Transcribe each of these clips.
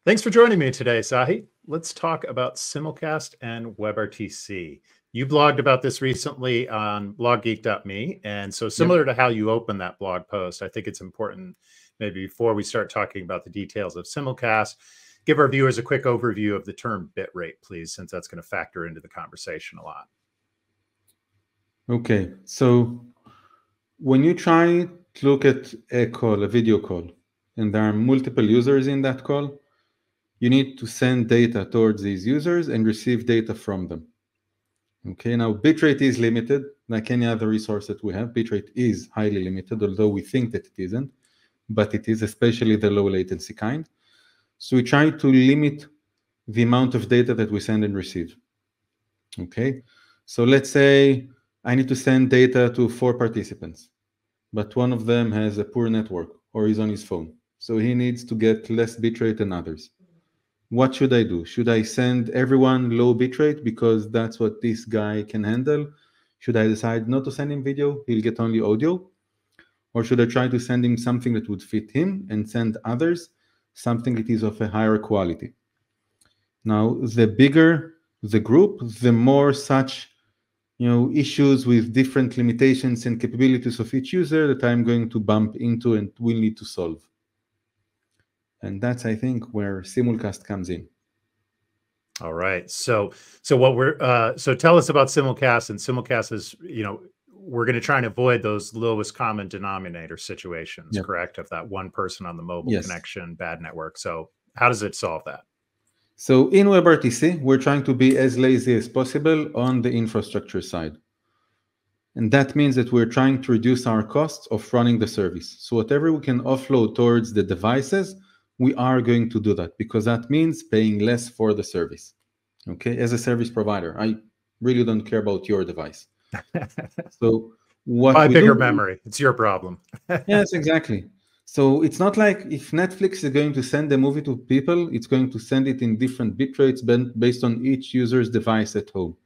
Thanks for joining me today, Tsahi. Let's talk about Simulcast and WebRTC. You blogged about this recently on bloggeek.me. And so similar to how you opened that blog post, I think it's important maybe before we start talking about the details of Simulcast, give our viewers a quick overview of the term bitrate, please, since that's going to factor into the conversation a lot. Okay, so when you try to look at a call, a video call, and there are multiple users in that call, you need to send data towards these users and receive data from them. Okay, now bitrate is limited, like any other resource that we have. Bitrate is highly limited, although we think that it isn't, but it is, especially the low latency kind. So we try to limit the amount of data that we send and receive. Okay, so let's say I need to send data to 4 participants, but one of them has a poor network or is on his phone. So he needs to get less bitrate than others. What should I do? Should I send everyone low bitrate because that's what this guy can handle? Should I decide not to send him video? He'll get only audio. Or should I try to send him something that would fit him and send others something that is of a higher quality? Now, the bigger the group, the more such issues with different limitations and capabilities of each user that I'm going to bump into and will need to solve. And that's, I think, where Simulcast comes in. All right. So what we're so tell us about Simulcast. And Simulcast is, we're going to try and avoid those lowest common denominator situations, correct? Of that one person on the mobile connection, bad network. So how does it solve that? So in WebRTC, we're trying to be as lazy as possible on the infrastructure side. And that means that we're trying to reduce our costs of running the service. So whatever we can offload towards the devices, we are going to do that, because that means paying less for the service. Okay, as a service provider, I really don't care about your device. So what buy bigger memory, it's your problem. Yes, exactly. So it's not like if Netflix is going to send a movie to people, it's going to send it in different bit rates based on each user's device at home.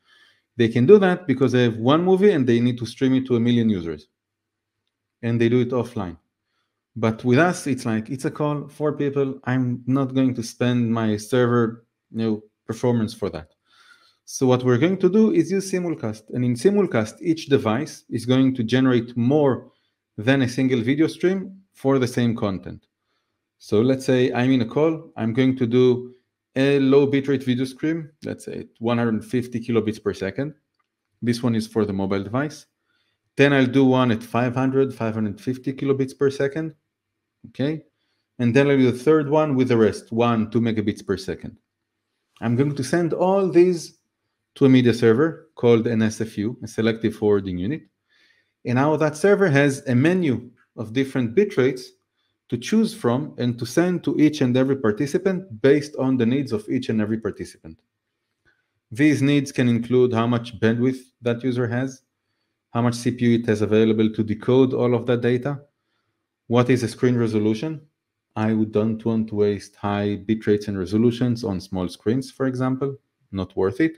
They can do that because they have one movie and they need to stream it to 1 million users. And they do it offline. But with us, it's like, it's a call for people. I'm not going to spend my server performance for that. So what we're going to do is use Simulcast. And in Simulcast, each device is going to generate more than a single video stream for the same content. So let's say I'm in a call. I'm going to do a low bitrate video stream, let's say 150 kilobits per second. This one is for the mobile device. Then I'll do one at 500, 550 kilobits per second. Okay. And then I'll do the third one with the rest, 2 megabits per second. I'm going to send all these to a media server called an SFU, a selective forwarding unit. And now that server has a menu of different bit rates to choose from and to send to each and every participant based on the needs of each and every participant. These needs can include how much bandwidth that user has, how much CPU it has available to decode all of that data, what is a screen resolution. I don't want to waste high bit rates and resolutions on small screens, for example, not worth it.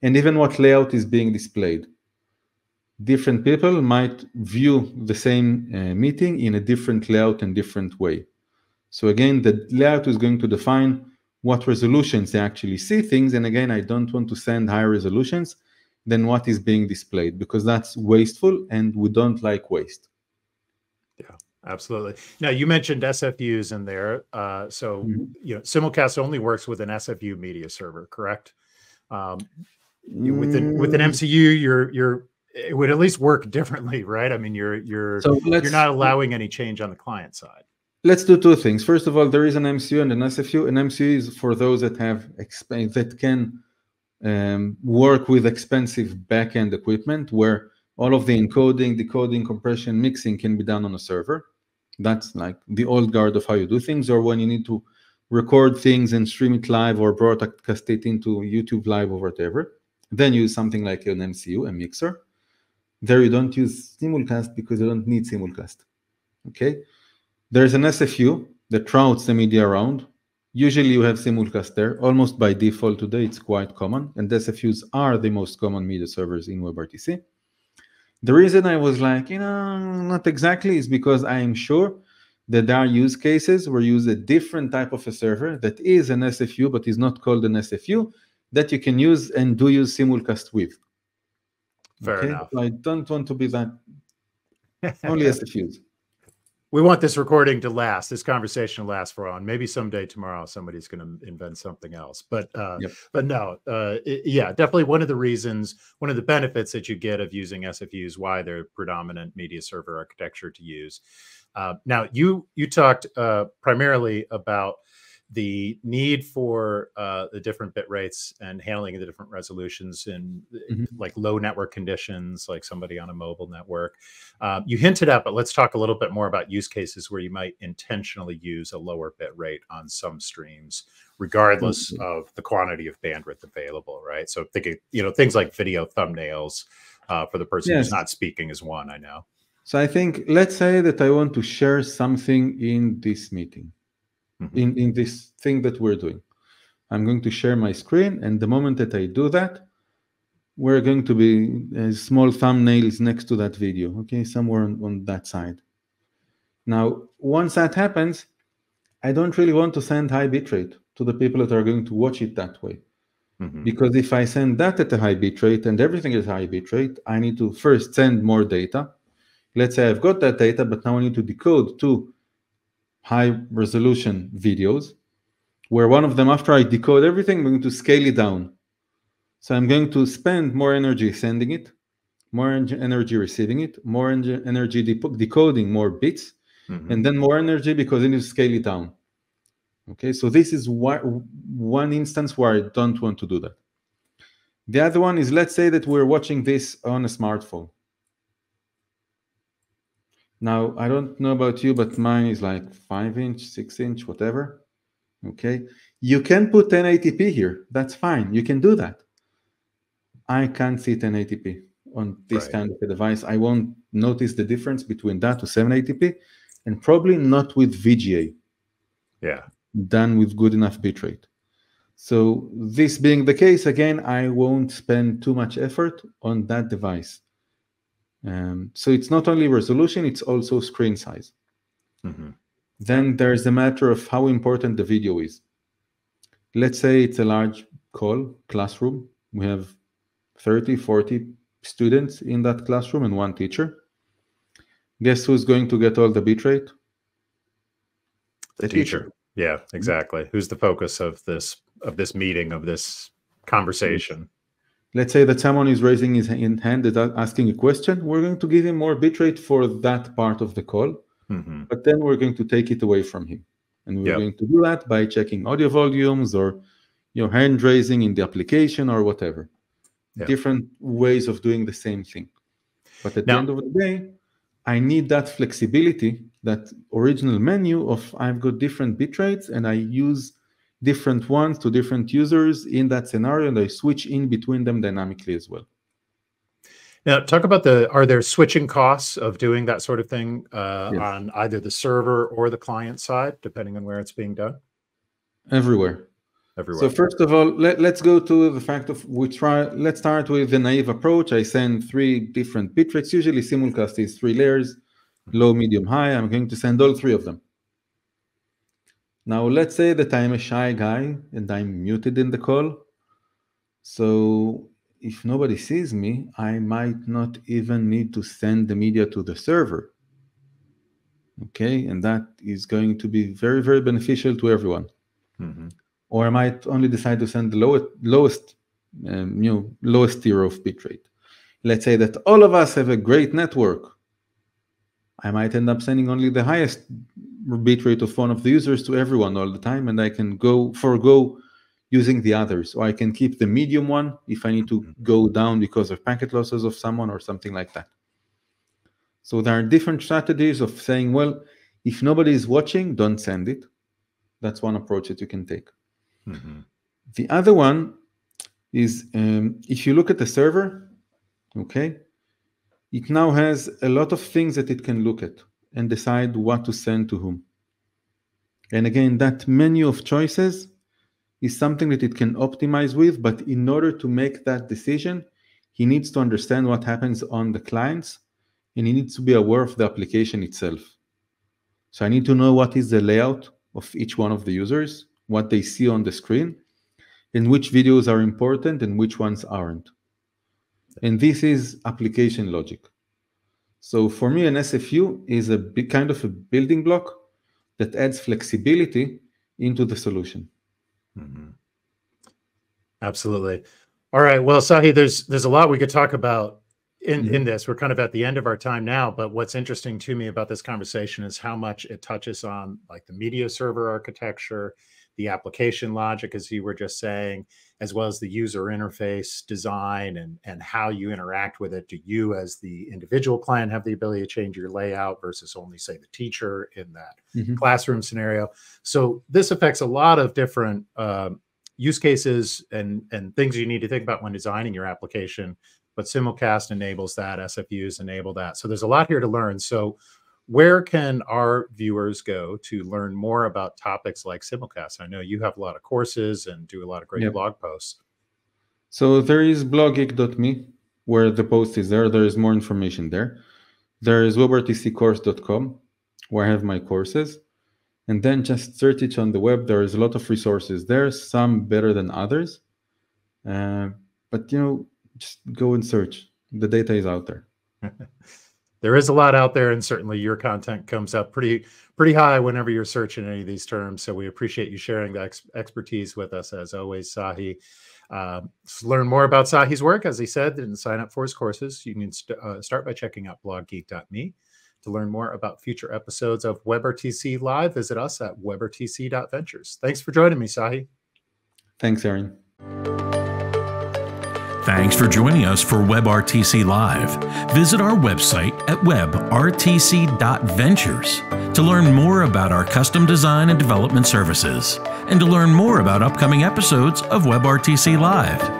And even what layout is being displayed. Different people might view the same meeting in a different layout and different way. So again, the layout is going to define what resolutions they actually see things. And again, I don't want to send higher resolutions than what is being displayed, because that's wasteful and we don't like waste. Yeah, absolutely. Now you mentioned SFUs in there. Simulcast only works with an SFU media server, correct? With an MCU, it would at least work differently, right? I mean, you're not allowing any change on the client side. Let's do 2 things. First of all, there is an MCU and an SFU. An MCU is for those that can work with expensive backend equipment, where all of the encoding, decoding, compression, mixing can be done on a server. That's like the old guard of how you do things, or when you need to record things and stream it live or broadcast it into YouTube Live or whatever. Then use something like an MCU, a mixer. There you don't use Simulcast because you don't need Simulcast. Okay. There's an SFU that routes the media around. Usually you have Simulcast there. Almost by default today, it's quite common. And SFUs are the most common media servers in WebRTC. The reason I was like, not exactly, is because I am sure that there are use cases where you use a different type of a server that is an SFU but is not called an SFU that you can use and do use simulcast with. Fair enough. So I don't want to be that only SFUs. We want this recording to last, this conversation to last for on. Maybe someday tomorrow somebody's going to invent something else. But no, yeah, definitely one of the reasons, one of the benefits that you get of using SFUs, why they're predominant media server architecture to use. Now, you talked primarily about the need for the different bit rates and handling the different resolutions in like low network conditions, like somebody on a mobile network. You hinted at, but let's talk a little bit more about use cases where you might intentionally use a lower bit rate on some streams, regardless of the quantity of bandwidth available, right? So thinking, things like video thumbnails for the person who's not speaking is one, I know. So I think, let's say that I want to share something in this meeting. In this thing that we're doing. I'm going to share my screen, and the moment that I do that, we're going to be small thumbnails next to that video, okay, somewhere on that side. Now, once that happens, I don't really want to send high bitrate to the people that are going to watch it that way. Because if I send that at a high bitrate and everything is high bitrate, I need to first send more data. Let's say I've got that data, but now I need to decode two high resolution videos, where one of them, after I decode everything, I'm going to scale it down. So I'm going to spend more energy sending it, more energy receiving it, more energy decoding more bits, and then more energy because I need to scale it down. Okay, so this is one instance where I don't want to do that. The other one is, let's say that we're watching this on a smartphone. Now, I don't know about you, but mine is like 5-inch, 6-inch, whatever. Okay, you can put 1080p here. That's fine. You can do that. I can't see 1080p on this kind of a device. I won't notice the difference between that to 780p, and probably not with VGA. Yeah, done with good enough bitrate. So this being the case, again, I won't spend too much effort on that device. So it's not only resolution, it's also screen size. Then there's the matter of how important the video is. Let's say it's a large call, classroom. We have 30, 40 students in that classroom and one teacher. Guess who's going to get all the bitrate? The teacher. Yeah, exactly. Who's the focus of this meeting, of this conversation? Let's say that someone is raising his hand and asking a question. We're going to give him more bitrate for that part of the call, but then we're going to take it away from him. And we're going to do that by checking audio volumes or hand raising in the application or whatever. Different ways of doing the same thing. But at the end of the day, I need that flexibility, that original menu of I've got different bitrates and I use different ones to different users in that scenario, and I switch in between them dynamically as well. Now, talk about are there switching costs of doing that sort of thing on either the server or the client side, depending on where it's being done? Everywhere. So first of all, let's go to the fact of let's start with the naive approach. I send 3 different bitrates. Usually simulcast is 3 layers, low, medium, high. I'm going to send all 3 of them. Now, let's say that I'm a shy guy and I'm muted in the call. So if nobody sees me, I might not even need to send the media to the server. Okay, and that is going to be very, very beneficial to everyone. Or I might only decide to send the lowest tier of bitrate. Let's say that all of us have a great network. I might end up sending only the highest bitrate of one of the users to everyone all the time, and I can forego using the others, or I can keep the medium one if I need to go down because of packet losses of someone or something like that. So there are different strategies of saying, well, if nobody is watching, don't send it. That's one approach that you can take. The other one is if you look at the server, okay, it now has a lot of things that it can look at and decide what to send to whom. And again, that menu of choices is something that it can optimize with, but in order to make that decision, he needs to understand what happens on the clients, and he needs to be aware of the application itself. So I need to know what is the layout of each one of the users, what they see on the screen, and which videos are important and which ones aren't. And this is application logic. So for me, an SFU is a big kind of a building block that adds flexibility into the solution. Mm-hmm. Absolutely. All right. Well, Tsahi, there's a lot we could talk about in this. We're kind of at the end of our time now, but what's interesting to me about this conversation is how much it touches on like the media server architecture, the application logic, as you were just saying, as well as the user interface design and how you interact with it. Do you, as the individual client, have the ability to change your layout versus only, say, the teacher in that classroom scenario? So this affects a lot of different use cases and things you need to think about when designing your application. But Simulcast enables that, SFUs enable that. So there's a lot here to learn. So where can our viewers go to learn more about topics like Simulcast? I know you have a lot of courses and do a lot of great blog posts. So there is bloggeek.me, where the post is there. There is more information there. There is WebRTCcourse.com, where I have my courses. And then just search it on the web. There is a lot of resources there, some better than others. But, just go and search. The data is out there. There is a lot out there, and certainly your content comes up pretty high whenever you're searching any of these terms. So we appreciate you sharing the expertise with us, as always, Tsahi. To learn more about Tsahi's work, as he said, and sign up for his courses, you can start by checking out bloggeek.me. To learn more about future episodes of WebRTC Live, visit us at WebRTC.ventures. Thanks for joining me, Tsahi. Thanks, Arin. Thanks for joining us for WebRTC Live. Visit our website at WebRTC.ventures to learn more about our custom design and development services, and to learn more about upcoming episodes of WebRTC Live.